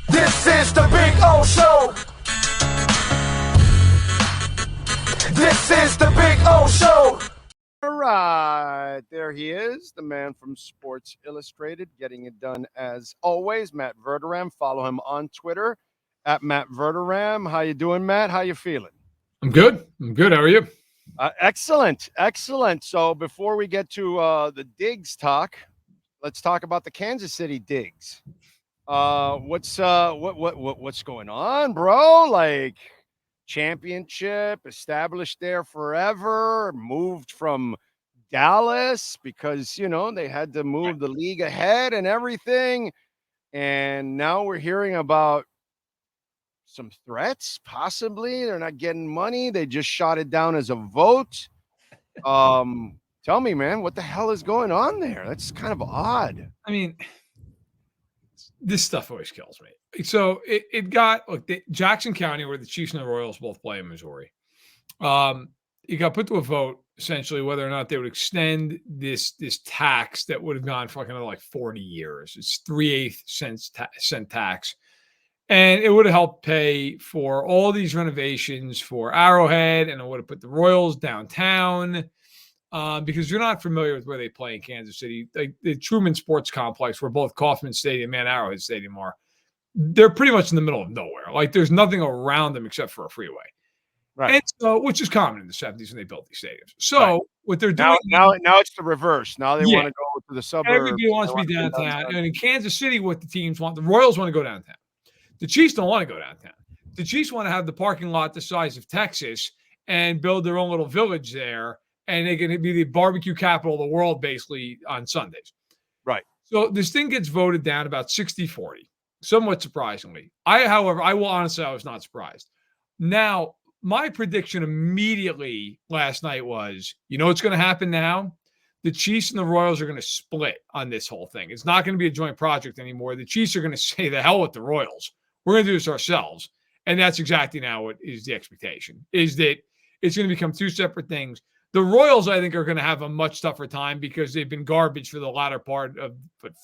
This is the Big O Show. This is the Big O Show. All right, there he is, the man from Sports Illustrated, getting it done as always. Matt Verderame. Follow him on Twitter at Matt Verderame. How you doing, Matt? How you feeling? I'm good. How are you? Excellent. So before we get to the Diggs talk, let's talk about the Kansas City Diggs. What's going on, bro? Like, championship, established there forever, moved from Dallas because, they had to move the league ahead and everything. And now we're hearing about some threats, possibly. They're not getting money. They just shot it down as a vote. Tell me, man, what the hell is going on there? That's kind of odd. I mean, this stuff always kills me. So it got, look, Jackson County, where the Chiefs and the Royals both play in Missouri, it got put to a vote, essentially, whether or not they would extend this tax that would have gone for another like 40 years. It's 3/8 cent tax. And it would have helped pay for all these renovations for Arrowhead, and it would have put the Royals downtown. Because you're not familiar with where they play in Kansas City, like the Truman Sports Complex, where both Kauffman Stadium and Arrowhead Stadium are, they're pretty much in the middle of nowhere. Like, there's nothing around them except for a freeway. Right. And so, which is common in the 70s when they built these stadiums. So what they're doing now it's the reverse. Now they want to go to the suburbs. Everybody wants to be downtown. And in Kansas City, what the teams want, the Royals want to go downtown. The Chiefs don't want to go downtown. The Chiefs want to have the parking lot the size of Texas and build their own little village there. And they're going to be the barbecue capital of the world, basically, on Sundays. Right. So this thing gets voted down about 60-40, somewhat surprisingly. However, I was not surprised. Now, my prediction immediately last night was, you know what's going to happen now? The Chiefs and the Royals are going to split on this whole thing. It's not going to be a joint project anymore. The Chiefs are going to say, the hell with the Royals. We're going to do this ourselves. And that's exactly now what is the expectation, is that it's going to become two separate things. The Royals, I think, are going to have a much tougher time because they've been garbage for the latter part of.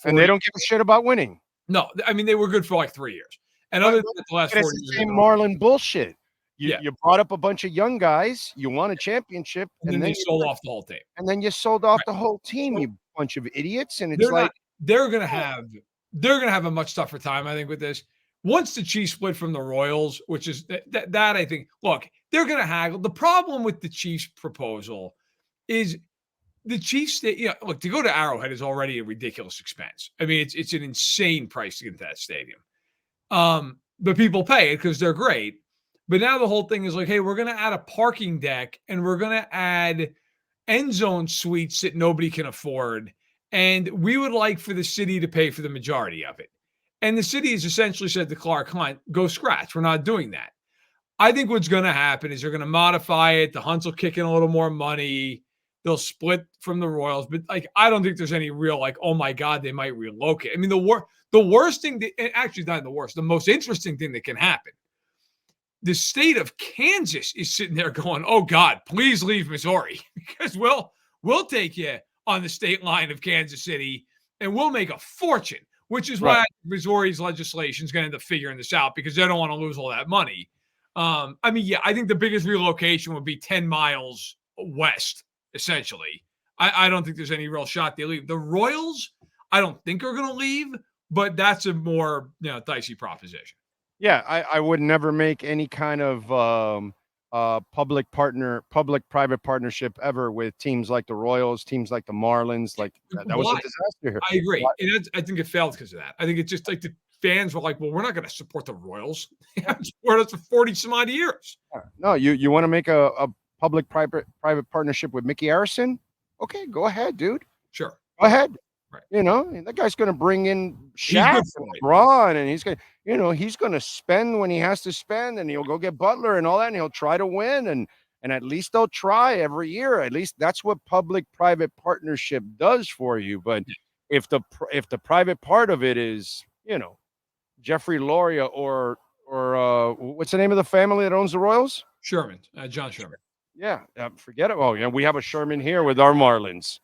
And they don't give a shit about winning. No, I mean, they were good for like 3 years. And other than the last 4 years. It's the same Marlin bullshit. You brought up a bunch of young guys. You won a championship. And then you sold off the whole team. And then you sold off the whole team, you bunch of idiots. And it's they're going to have a much tougher time, I think, with this. Once the Chiefs split from the Royals, which is that I think, look, they're going to haggle. The problem with the Chiefs proposal is the Chiefs, look, to go to Arrowhead is already a ridiculous expense. I mean, it's an insane price to get into that stadium. But people pay it because they're great. But now the whole thing is like, hey, we're going to add a parking deck and we're going to add end zone suites that nobody can afford. And we would like for the city to pay for the majority of it. And the city has essentially said to Clark Hunt, go scratch. We're not doing that. I think what's going to happen is they're going to modify it. The Hunts will kick in a little more money. They'll split from the Royals. But I don't think there's any real oh my God, they might relocate. I mean, the worst thing, actually not the worst, the most interesting thing that can happen. The state of Kansas is sitting there going, oh God, please leave Missouri because we'll take you on the state line of Kansas City and we'll make a fortune. Which is why Missouri's legislation is going to end up figuring this out because they don't want to lose all that money. I think the biggest relocation would be 10 miles west, essentially. I don't think there's any real shot they leave. The Royals, I don't think are going to leave, but that's a more dicey proposition. Yeah, I would never make any kind of public-private partnership ever with teams like the Royals, teams like the Marlins. Like that was a disaster here. I agree. And I think it failed because of that. I think it's just like the fans were like, well, we're not going to support the Royals. They haven't supported us for 40 some odd years. No, you want to make a public-private partnership with Mickey Harrison? Okay, go ahead, dude. Sure. Go ahead. Right. That guy's going to bring in Shaq and LeBron, and he's going to spend when he has to spend, and he'll go get Butler and all that, and he'll try to win, and at least they'll try every year. At least that's what public-private partnership does for you. But if the private part of it is, Jeffrey Loria or what's the name of the family that owns the Royals? Sherman, John Sherman. Yeah, forget it. Oh, yeah, we have a Sherman here with our Marlins.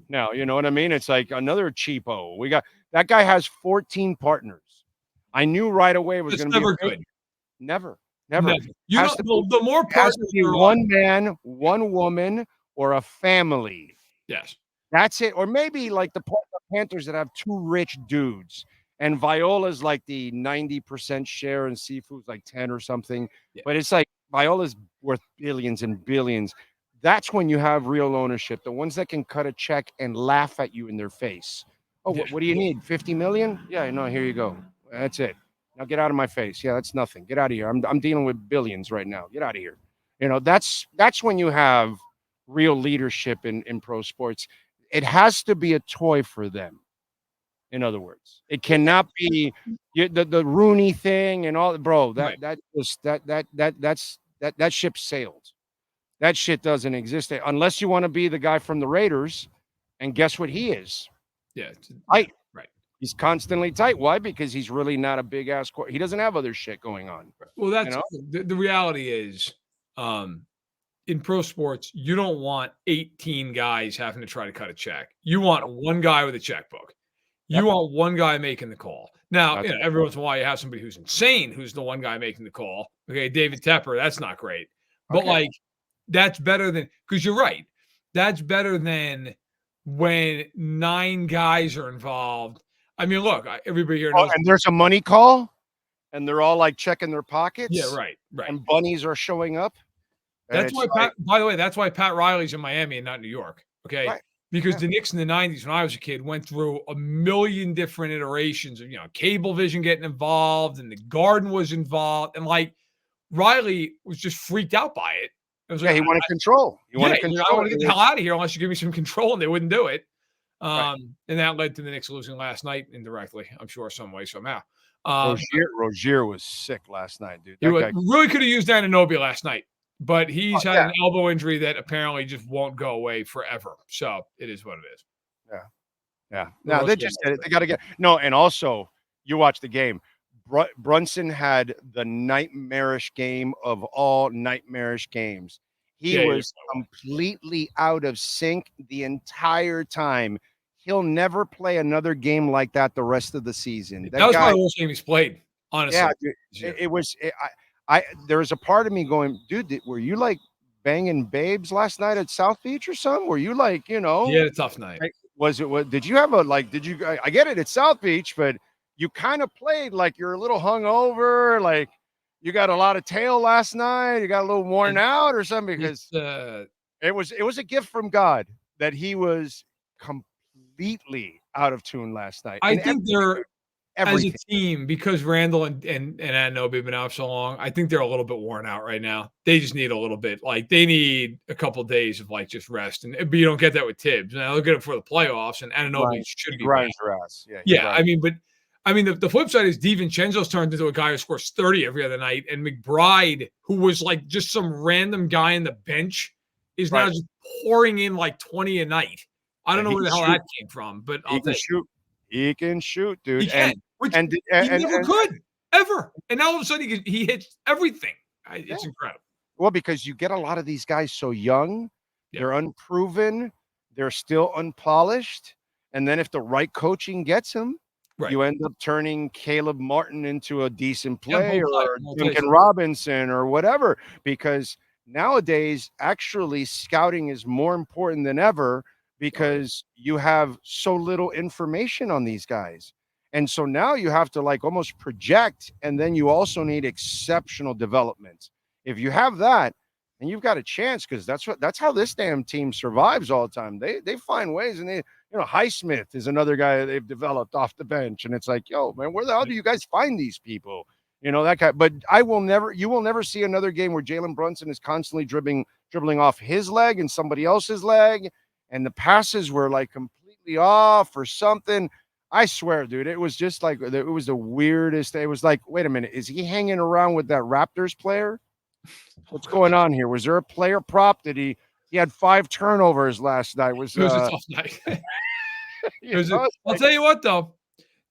Now, you know what I mean? It's like another cheapo. That guy has 14 partners. I knew right away it was It's going to be never a fake. good. Never. You Has don't. to be, The more has to partners be there are, one man, one woman, or a family. yes, That's it. Or maybe like the Panthers that have two rich dudes. And Viola's like the 90% share and Seafood's like 10 or something. Yeah. But it's like Viola's worth billions and billions. That's when you have real ownership. The ones that can cut a check and laugh at you in their face. Oh, Yeah. what do you need? 50 million? Yeah, no, here you go. That's it. Now get out of my face. Yeah, that's nothing. Get out of here. I'm dealing with billions right now. Get out of here. That's when you have real leadership in pro sports. It has to be a toy for them. In other words, it cannot be the Rooney thing and all. Bro, Right. that ship sailed. That shit doesn't exist unless you want to be the guy from the Raiders. And guess what he is? Yeah. Right. Right. He's constantly tight. Why? Because he's really not a big ass. He doesn't have other shit going on. Well, that's the reality is, in pro sports, you don't want 18 guys having to try to cut a check. You want one guy with a checkbook. You want one guy making the call. Now, every once in a while you have somebody who's insane, who's the one guy making the call. Okay, David Tepper, that's not great. But that's better than, because you're right. That's better than when 9 guys are involved. I mean, look, everybody here knows. And there's a money call, and they're all like checking their pockets. Yeah, right. And bunnies are showing up. That's why, by the way, that's why Pat Riley's in Miami and not New York. Okay. Right. Because the Knicks in the 90s, when I was a kid, went through a million different iterations of, Cablevision getting involved and the Garden was involved. And Riley was just freaked out by it. It was he wanted control. I want to get the hell out of here unless you give me some control, and they wouldn't do it. And that led to the Knicks losing last night indirectly, I'm sure, some way, somehow. Rozier was sick last night, dude. He really could have used Anunoby last night. But he's had an elbow injury that apparently just won't go away forever. So it is what it is. Yeah. No, they just did it. They got to get and also you watch the game. Brunson had the nightmarish game of all nightmarish games. He was completely out of sync the entire time. He'll never play another game like that the rest of the season. That was probably the worst game he's played, honestly. Yeah, it was. There was a part of me going, dude, were you like banging babes last night at South Beach or something? Were you like, He had a tough night. Did you have I get it, it's South Beach, but you kind of played like you're a little hungover, like you got a lot of tail last night, you got a little worn out or something, because it was a gift from God that he was completely out of tune last night. I think they're as a team, because Randall and Anunoby have been out so long, I think they're a little bit worn out right now. They just need a little bit. They need a couple of days of just rest. But you don't get that with Tibbs. And I'll get it for the playoffs, and Anunoby should be grinds their ass. The flip side is DiVincenzo's turned into a guy who scores 30 every other night, and McBride, who was just some random guy in the bench, is now just pouring in 20 a night. I don't know where the hell that came from, but I'll take it. He can shoot, dude. He can. He never could, ever. And now all of a sudden he hits everything. It's incredible. Well, because you get a lot of these guys so young, they're unproven, they're still unpolished. And then if the right coaching gets them, you end up turning Caleb Martin into a decent player, or Duncan Robinson or whatever. Because nowadays, actually, scouting is more important than ever, because you have so little information on these guys. And so now you have to almost project, and then you also need exceptional development. If you have that, then you've got a chance, because that's how this damn team survives all the time. They find ways, and Highsmith is another guy they've developed off the bench, and it's yo, man, where the hell do you guys find these people? That guy. But you will never see another game where Jalen Brunson is constantly dribbling off his leg and somebody else's leg, and the passes were completely off or something. I swear, dude, it was just it was the weirdest. It was wait a minute, is he hanging around with that Raptors player? What's going on here? Was there a player prop that he had 5 turnovers last night? It was a tough night. I'll tell you what, though,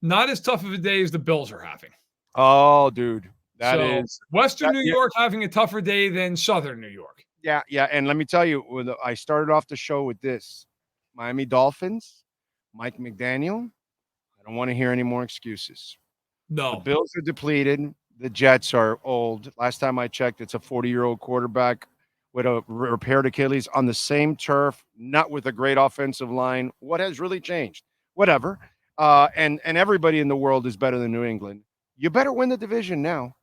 not as tough of a day as the Bills are having. Oh, dude, that is Western New York having a tougher day than Southern New York. Yeah, and let me tell you, I started off the show with this: Miami Dolphins, Mike McDaniel. I don't want to hear any more excuses. The No. Bills are depleted. The Jets are old. Last time I checked, it's a 40-year-old quarterback with a repaired Achilles on the same turf, not with a great offensive line. What has really changed? Whatever. And everybody in the world is better than New England. You better win the division now.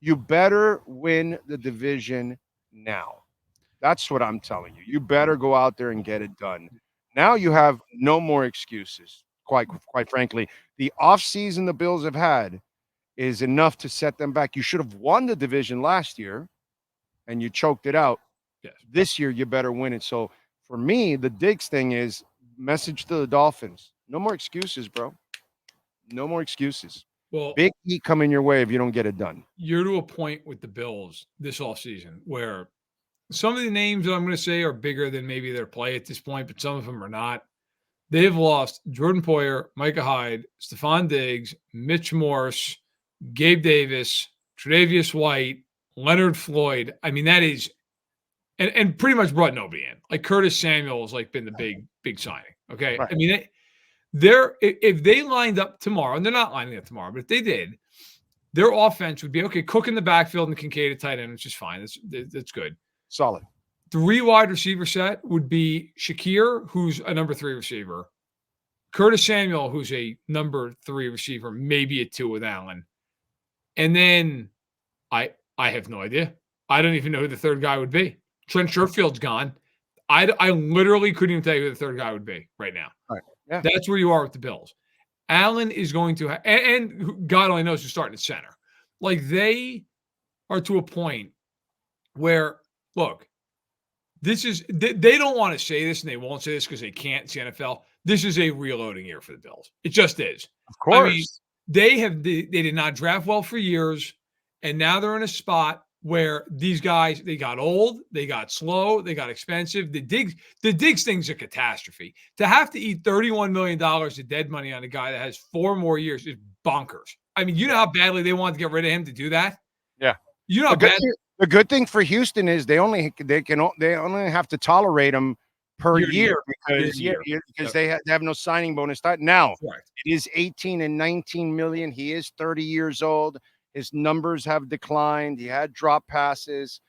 You better win the division now. That's what I'm telling you. You better go out there and get it done. Now you have no more excuses. Quite frankly, the offseason the Bills have had is enough to set them back. You should have won the division last year and you choked it out. Yes. This year you better win it. So for me, the Diggs thing is message to the Dolphins. No more excuses, bro. No more excuses. Well, Big heat coming your way if you don't get it done. you're to a point with the Bills this offseason where some of the names that I'm going to say are bigger than maybe their play at this point, but some of them are not. They've lost Jordan Poyer, Micah Hyde, Stefan Diggs, Mitch Morse, Gabe Davis, Tre'Davious White, Leonard Floyd. I mean, that is, and pretty much brought nobody in. Like Curtis Samuel has like been the big signing. Okay. Right. I mean, if they lined up tomorrow, and they're not lining up tomorrow, but if they did, their offense would be okay. Cook in the backfield and Kincaid at tight end, which is fine. That's good. Solid. 3 wide receiver set would be Shakir, who's a number 3 receiver, Curtis Samuel, who's a number 3 receiver, maybe a 2 with Allen. And then I have no idea. I don't even know who the third guy would be. Trent Sherfield's gone. I literally couldn't even tell you who the third guy would be right now. Right. Yeah. That's where you are with the Bills. Allen is going to and God only knows who's starting at center. Like they are to a point where, look, this is they don't want to say this and they won't say this because they can't. It's the NFL. This is a reloading year for the Bills. It just is. Of course. I mean, they did not draft well for years, and now they're in a spot where these guys, they got old, they got slow, they got expensive. The Diggs thing's a catastrophe. To have to eat $31 million of dead money on a guy that has 4 more years is bonkers. I mean, you know how badly they wanted to get rid of him to do that? Yeah. You know how bad. The good thing for Houston is they only have to tolerate him per year because they have no signing bonus. Now it is 18 and 19 million. He is 30 years old. His numbers have declined. He had drop passes.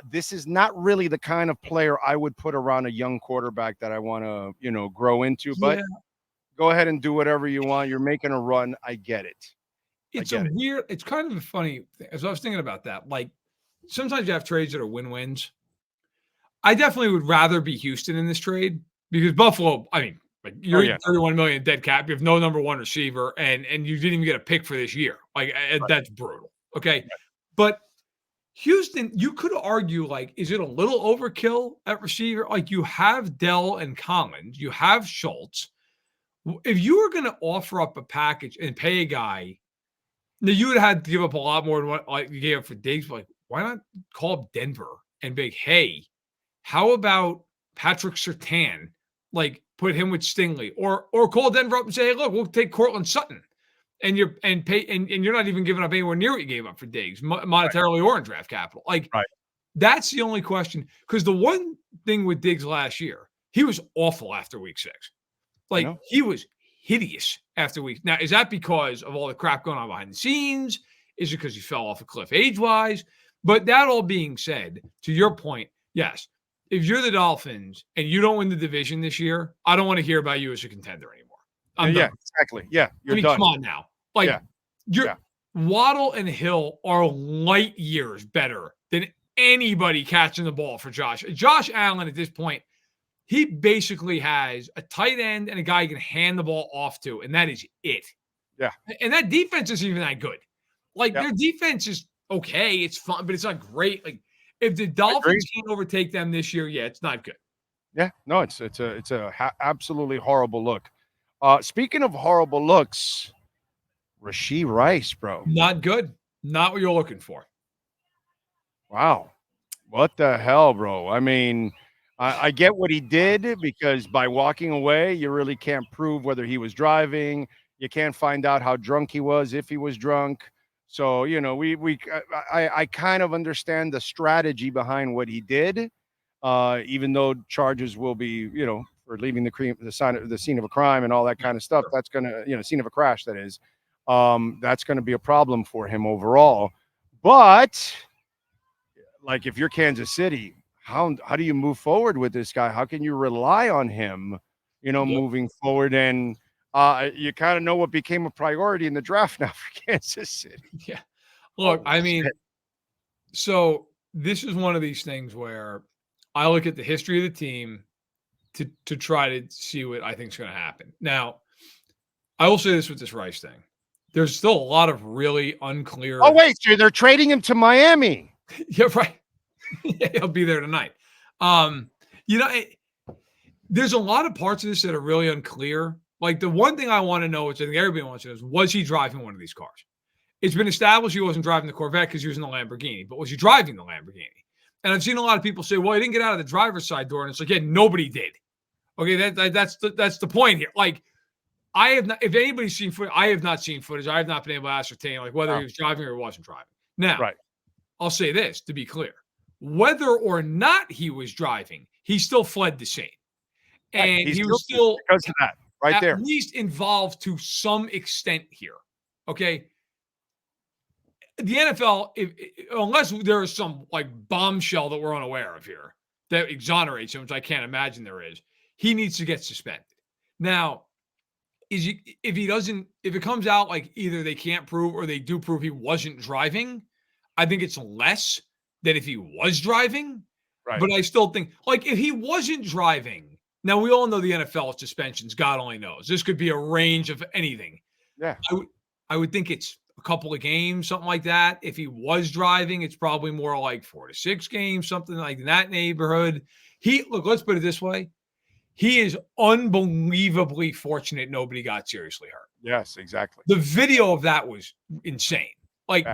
This is not really the kind of player I would put around a young quarterback that I want to, grow into. But go ahead and do whatever you want. You're making a run. I get it. It's kind of a funny thing. As I was thinking about that, like sometimes you have trades that are win-wins. I definitely would rather be Houston in this trade because Buffalo, I mean, like you're 31 million dead cap. You have no number 1 receiver, and you didn't even get a pick for this year. Like that's brutal. Okay, but Houston, you could argue like, is it a little overkill at receiver? Like you have Dell and Collins, you have Schultz. If you were going to offer up a package and pay a guy, now you would have had to give up a lot more than what you gave up for Diggs. Like, why not call up Denver and be like, hey, how about Patrick Surtain? Like, put him with Stingley, or call Denver up and say, hey, look, we'll take Cortland Sutton, and you're not even giving up anywhere near what you gave up for Diggs, monetarily or in draft capital. Like, that's the only question. Because the one thing with Diggs last year, he was awful after week 6. Like, he was hideous after week. Now, is that because of all the crap going on behind the scenes? Is it because he fell off a cliff age-wise? But that all being said, to your point, yes, if you're the Dolphins and you don't win the division this year, I don't want to hear about you as a contender anymore. Yeah, exactly. Yeah, you're done. Come on now. Like, Waddle and Hill are light years better than anybody catching the ball for Josh. Josh Allen at this point, he basically has a tight end and a guy he can hand the ball off to, and that is it. Yeah. And that defense isn't even that good. Like, their defense is okay. It's fun, but it's not great. Like, if the Dolphins can't overtake them this year, it's not good. Yeah, no, it's absolutely horrible look. Speaking of horrible looks, Rashee Rice, bro. Not good. Not what you're looking for. Wow. What the hell, bro? I mean, I get what he did because by walking away, you really can't prove whether he was driving. You can't find out how drunk he was, if he was drunk. So, I kind of understand the strategy behind what he did, even though charges will be, for leaving the scene of a crime and all that kind of stuff. That's going to, scene of a crash, that is. that's going to be a problem for him overall. But like, if you're Kansas City, how do you move forward with this guy? How can you rely on him, moving forward? And you kind of know what became a priority in the draft now for Kansas City. Yeah. Look, Holy I mean, shit. so this is one of these things where I look at the history of the team to try to see what I think is going to happen. Now, I will say this with this Rice thing. There's still a lot of really unclear. Oh, wait, so they're trading him to Miami. Yeah, right. Yeah, he'll be there tonight. There's a lot of parts of this that are really unclear. Like, the one thing I want to know, which I think everybody wants to know, is was he driving one of these cars? It's been established he wasn't driving the Corvette because he was in the Lamborghini, but was he driving the Lamborghini? And I've seen a lot of people say, well, he didn't get out of the driver's side door. And it's like, yeah, nobody did. Okay, that's the point here. Like, I have not, if anybody's seen footage, I have not seen footage. I have not been able to ascertain like whether he was driving or wasn't driving. Now, Right. I'll say this to be clear. Whether or not he was driving, he still fled the scene. And he was still because of that, right there. At least involved to some extent here. Okay. The NFL, unless there is some like bombshell that we're unaware of here that exonerates him, which I can't imagine there is, he needs to get suspended. Now, if it comes out like either they can't prove or they do prove he wasn't driving, I think it's less than if he was driving. Right. But I still think, like, if he wasn't driving, now we all know the NFL suspensions, God only knows. This could be a range of anything. Yeah. I would think it's a couple of games, something like that. If he was driving, it's probably more like 4 to 6 games, something like in that neighborhood. Let's put it this way. He is unbelievably fortunate nobody got seriously hurt. Yes, exactly. The video of that was insane. Like,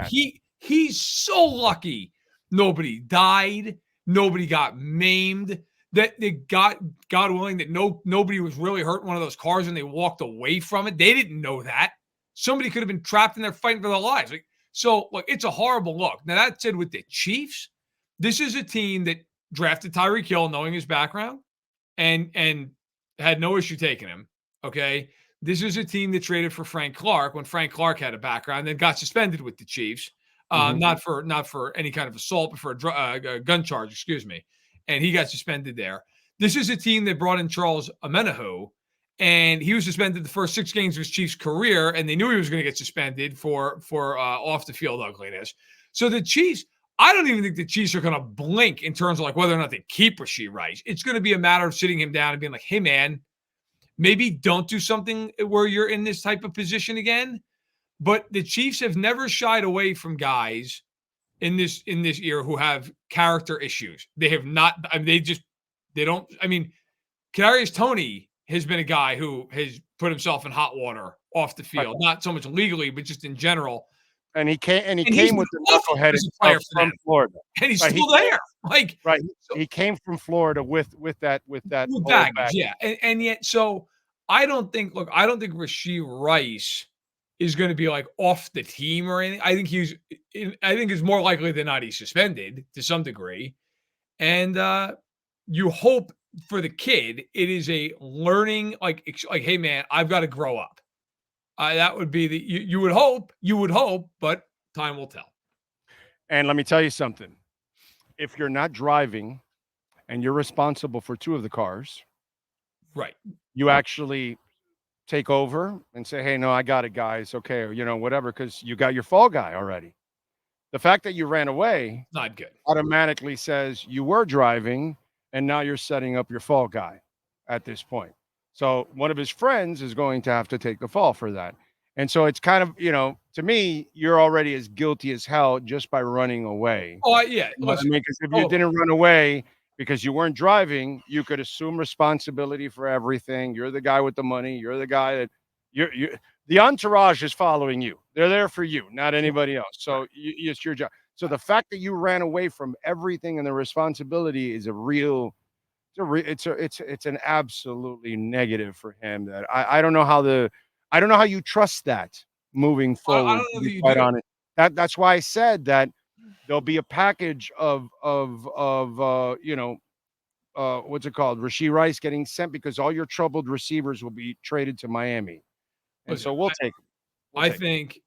he's so lucky nobody died, nobody got maimed, that they got, God willing, that nobody was really hurt in one of those cars and they walked away from it. They didn't know that. Somebody could have been trapped in there fighting for their lives. So it's a horrible look. Now, that said, with the Chiefs, this is a team that drafted Tyreek Hill knowing his background and had no issue taking him. Okay. This is a team that traded for Frank Clark when Frank Clark had a background, then got suspended with the Chiefs. Not for any kind of assault, but for a gun charge, excuse me. And he got suspended there. This is a team that brought in Charles Omenihu, and he was suspended the first 6 games of his Chiefs career, and they knew he was going to get suspended for off the field ugliness. So the Chiefs, I don't even think the Chiefs are going to blink in terms of like whether or not they keep Rashee Rice. It's going to be a matter of sitting him down and being like, hey man, maybe don't do something where you're in this type of position again. But the Chiefs have never shied away from guys in this era who have character issues. They have not. I mean, they don't. I mean, Kadarius Toney has been a guy who has put himself in hot water off the field, not so much legally, but just in general. And he came with the knuckleheaded player from Florida, and he's still there. He came from Florida with that baggage, yeah. And yet, so I don't think Rashee Rice is going to be like off the team or anything. I think it's more likely than not he's suspended to some degree. And you hope for the kid, it is a learning, like, hey man, I've got to grow up. That would be you would hope, but time will tell. And let me tell you something. If you're not driving and you're responsible for 2 of the cars, right, you actually take over and say, hey, no, I got it, guys. Okay. Or, whatever, because you got your fall guy already. The fact that you ran away not good automatically says you were driving and now you're setting up your fall guy at this point. So one of his friends is going to have to take the fall for that. And so it's kind of, to me, you're already as guilty as hell just by running away. Oh, yeah. Because if you didn't run away because you weren't driving, you could assume responsibility for everything. You're the guy with the money. You're the guy that the entourage is following you. They're there for you, not anybody else. So it's your job. So the fact that you ran away from everything and the responsibility is it's an absolutely negative for him. That I don't know how you trust that moving forward. I don't know that you do. On it. That's why I said that there'll be a package of what's it called? Rashee Rice getting sent because all your troubled receivers will be traded to Miami. And so we'll take them. I think,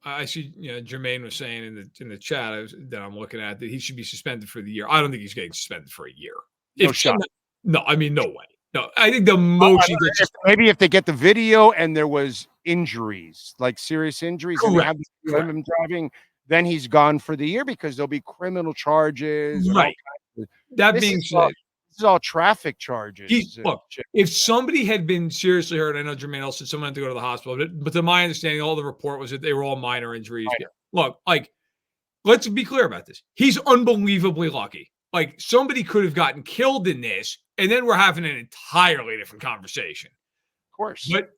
I see, Jermaine was saying in the chat that I'm looking at that he should be suspended for the year. I don't think he's getting suspended for a year. No shot. No, I mean, no way. No, I think the most he gets maybe if they get the video and there was injuries, like serious injuries, and they have him driving, then he's gone for the year because there'll be criminal charges. Right. That being said, this is all traffic charges. Look, if somebody had been seriously hurt, I know Jermaine else said someone had to go to the hospital, but to my understanding, all the report was that they were all minor injuries. Minor. Look, let's be clear about this. He's unbelievably lucky. Somebody could have gotten killed in this, and then we're having an entirely different conversation. Of course. But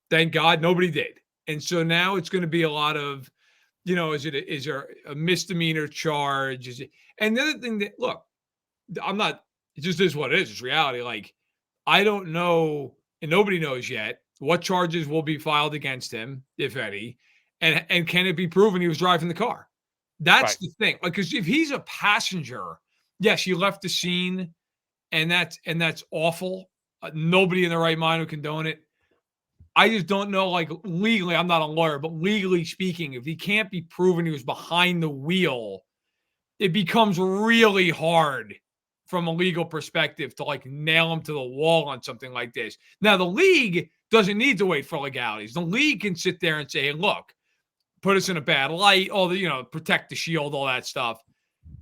thank God nobody did. And so now it's going to be a lot of, is there a misdemeanor charge? And the other thing that, look, it just is what it is. It's reality. I don't know, and nobody knows yet what charges will be filed against him, if any, and can it be proven he was driving the car? That's the thing. Because if he's a passenger, yes, he left the scene, and that's awful. Nobody in their right mind would condone it. I just don't know, legally, I'm not a lawyer, but legally speaking, if he can't be proven he was behind the wheel, it becomes really hard from a legal perspective to nail him to the wall on something like this. Now, the league doesn't need to wait for legalities. The league can sit there and say, hey, look, put us in a bad light, all the, protect the shield, all that stuff.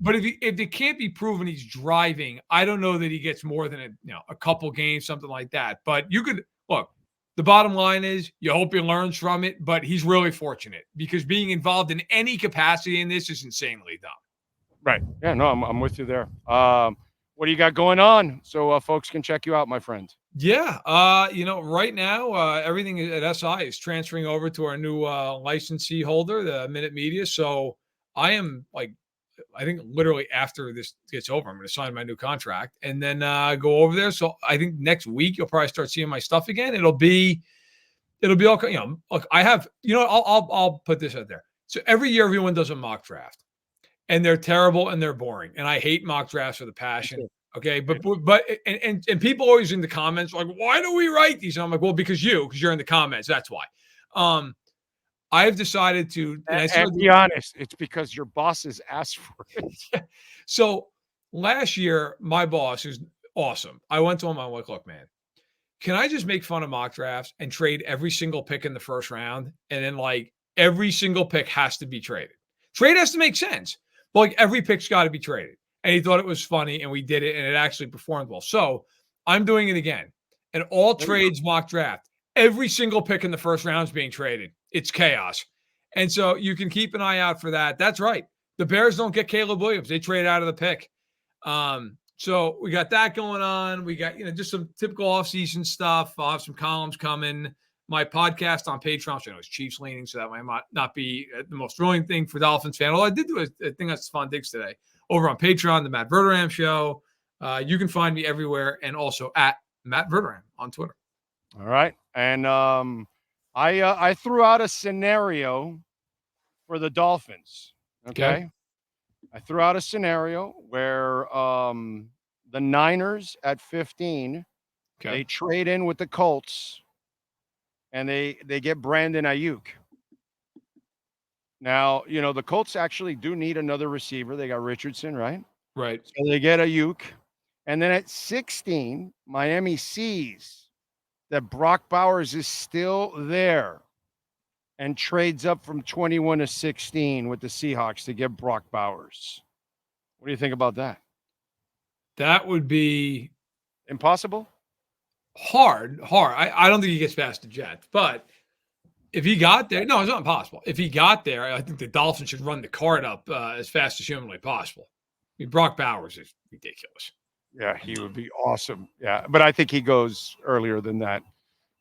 But if it can't be proven he's driving, I don't know that he gets more than a couple games, something like that. But you could look. The bottom line is you hope he learns from it, but he's really fortunate because being involved in any capacity in this is insanely dumb. Right. Yeah, no, I'm with you there. What do you got going on so folks can check you out, my friend? Yeah. Right now, everything at SI is transferring over to our new licensee holder, the Minute Media. So I am I think literally after this gets over, I'm going to sign my new contract and then go over there. So I think next week you'll probably start seeing my stuff again. It'll be all, look, I have, I'll put this out there. So every year everyone does a mock draft and they're terrible and they're boring. And I hate mock drafts with a passion. Okay. But people always in the comments, why do we write these? And I'm like, well, because you're in the comments. That's why. I've decided to, and be honest, it's because your bosses asked for it. So last year, my boss, who's awesome, I went to him. I'm like, look, man, can I just make fun of mock drafts and trade every single pick in the first round? And then every single pick has to be traded. Trade has to make sense, but every pick's got to be traded. And he thought it was funny and we did it and it actually performed well. So I'm doing it again. And all trades mock draft. Every single pick in the first round is being traded. It's chaos. And so you can keep an eye out for that. That's right. The Bears don't get Caleb Williams. They trade out of the pick. So we got that going on. We got, just some typical offseason stuff. I'll have some columns coming. My podcast on Patreon, which I know is Chiefs leaning, so that might not be the most thrilling thing for Dolphins fan. Although I did do a thing on Stefan Diggs today over on Patreon, the Matt Verderame Show. You can find me everywhere and also at Matt Verderame on Twitter. All right. And I threw out a scenario for the Dolphins. Okay. I threw out a scenario where the Niners at 15, they trade in with the Colts and they get Brandon Ayuk. Now, the Colts actually do need another receiver. They got Richardson, right? Right. So they get Ayuk. And then at 16, Miami sees that Brock Bowers is still there and trades up from 21 to 16 with the Seahawks to get Brock Bowers. What do you think about that? That would be impossible. Hard. I don't think he gets past the Jets, but if he got there, no, it's not impossible. If he got there, I think the Dolphins should run the card up as fast as humanly possible. I mean, Brock Bowers is ridiculous. Yeah, he would be awesome. Yeah, but I think he goes earlier than that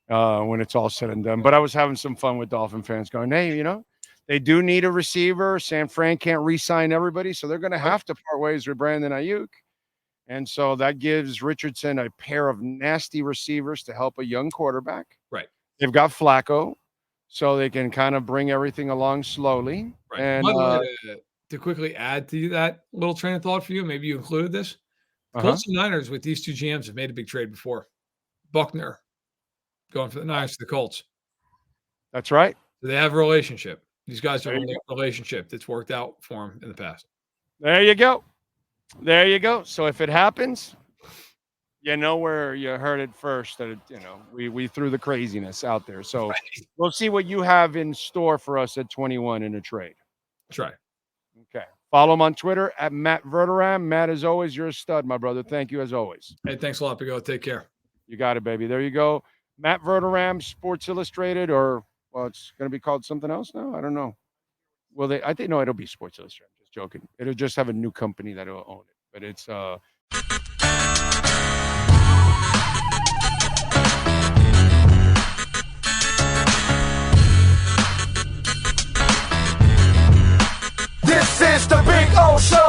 when it's all said and done. But I was having some fun with Dolphin fans going, hey, they do need a receiver. San Fran can't re-sign everybody, so they're going to have to part ways with Brandon Ayuk. And so that gives Richardson a pair of nasty receivers to help a young quarterback. Right. They've got Flacco, so they can kind of bring everything along slowly. Right. And by the way, to quickly add to that little train of thought for you, maybe you included this. Colts and Niners with these two GMs have made a big trade before. Buckner going for the Niners to the Colts. That's right. They have a relationship. These guys have There a you relationship that's worked out for them in the past. There you go. There you go. So if it happens, you know where you heard it first. That we threw the craziness out there. So we'll see what you have in store for us at 21 in a trade. That's right. Okay. Follow him on Twitter at Matt Verderame. Matt, as always, you're a stud, my brother. Thank you as always. Hey, thanks a lot, Big O. Take care. You got it, baby. There you go. Matt Verderame, Sports Illustrated, or it's going to be called something else now. I don't know. Well, I think no, it'll be Sports Illustrated. I'm just joking. It'll just have a new company that'll own it. But it's This is the Big O Show.